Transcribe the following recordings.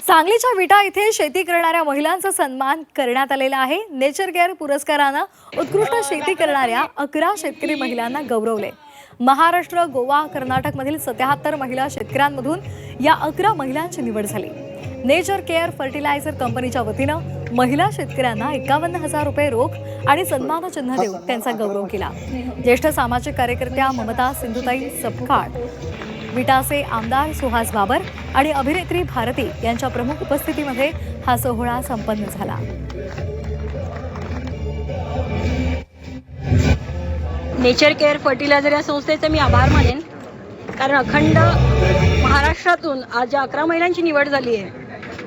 सांगलीच्या विटा येथे शेती करणाऱ्या महिलांचा सन्मान करण्यात आलेला आहे। नेचर केअर पुरस्कारानं उत्कृष्ट शेती करणाऱ्या 11 शेतकरी महिलांना गौरवले। महाराष्ट्र, गोवा, कर्नाटक मधील 77 महिला शेतकऱ्यांमधून या 11 महिलांची निवड झाली। नेचर केअर फर्टिलायझर कंपनीच्या वतीनं महिला शेतकऱ्यांना 51,000 रुपये रोख आणि सन्मानचिन्ह देऊन त्यांचा गौरव केला। ज्येष्ठ सामाजिक कार्यकर्त्या ममता सिंधुताई सपकाळ, विटाचे आमदार सुहास बाबर आणि अभिनेत्री भारती यांच्या प्रमुख उपस्थितीमध्ये हा सोहळा संपन्न झाला। नेचर केअर फर्टिलायझर या संस्थेचे मी आभार मानेन, कारण अखंड महाराष्ट्रातून आज 11 महिलांची निवड झाली आहे।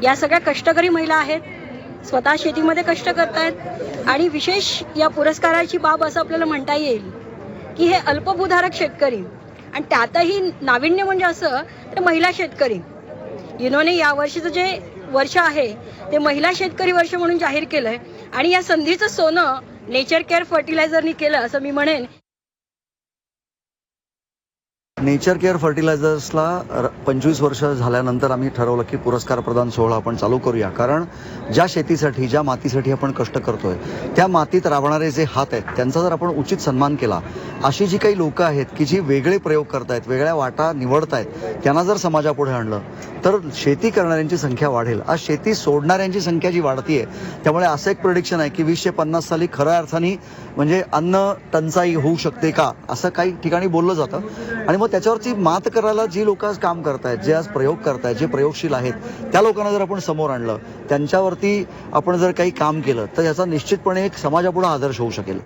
या सगळ्या कष्टकरी महिला आहेत, स्वतः शेतीमध्ये कष्ट करतायत आणि विशेष या पुरस्काराची बाब असं आपल्याला म्हणता येईल की हे अल्पभूधारक शेतकरी आणि त्यातही नाविन्य म्हणजे असं तर महिला शेतकरी। युनोने या वर्षीचं जे वर्ष आहे ते महिला शेतकरी वर्ष म्हणून जाहीर केलंय आणि या संधीचं सोनं नेचर केअर फर्टिलायझरनी केलं असं मी म्हणेन। नेचर केअर फर्टिलायझर्सला 25 वर्ष झाल्यानंतर आम्ही ठरवलं की पुरस्कार प्रदान सोहळा आपण चालू करूया, कारण ज्या शेतीसाठी, ज्या मातीसाठी आपण कष्ट करतोय त्या मातीत राबणारे जे हात आहेत त्यांचा जर आपण उचित सन्मान केला, अशी जी काही लोक आहेत की जी वेगळे प्रयोग करतायत, वेगळ्या वाटा निवडतायत, त्यांना जर समाजापुढे आणलं तर शेती करणाऱ्यांची संख्या वाढेल। आज शेती सोडणाऱ्यांची संख्या जी वाढतीये, त्यामुळे असं एक प्रेडिक्शन आहे की 2050 साली खऱ्या अर्थाने म्हणजे अन्न टंचाई होऊ शकते का, असं काही ठिकाणी बोललं जातं। आणि मग त्याच्यावरची मात करायला जी लोक आज काम करतायत, जे आज प्रयोग करतायत, जे प्रयोगशील आहेत, त्या लोकांना जर आपण समोर आणलं, त्यांच्यावरती आपण जर काही काम केलं तर याचा निश्चितपणे एक समाजापुढे आदर्श होऊ शकेल।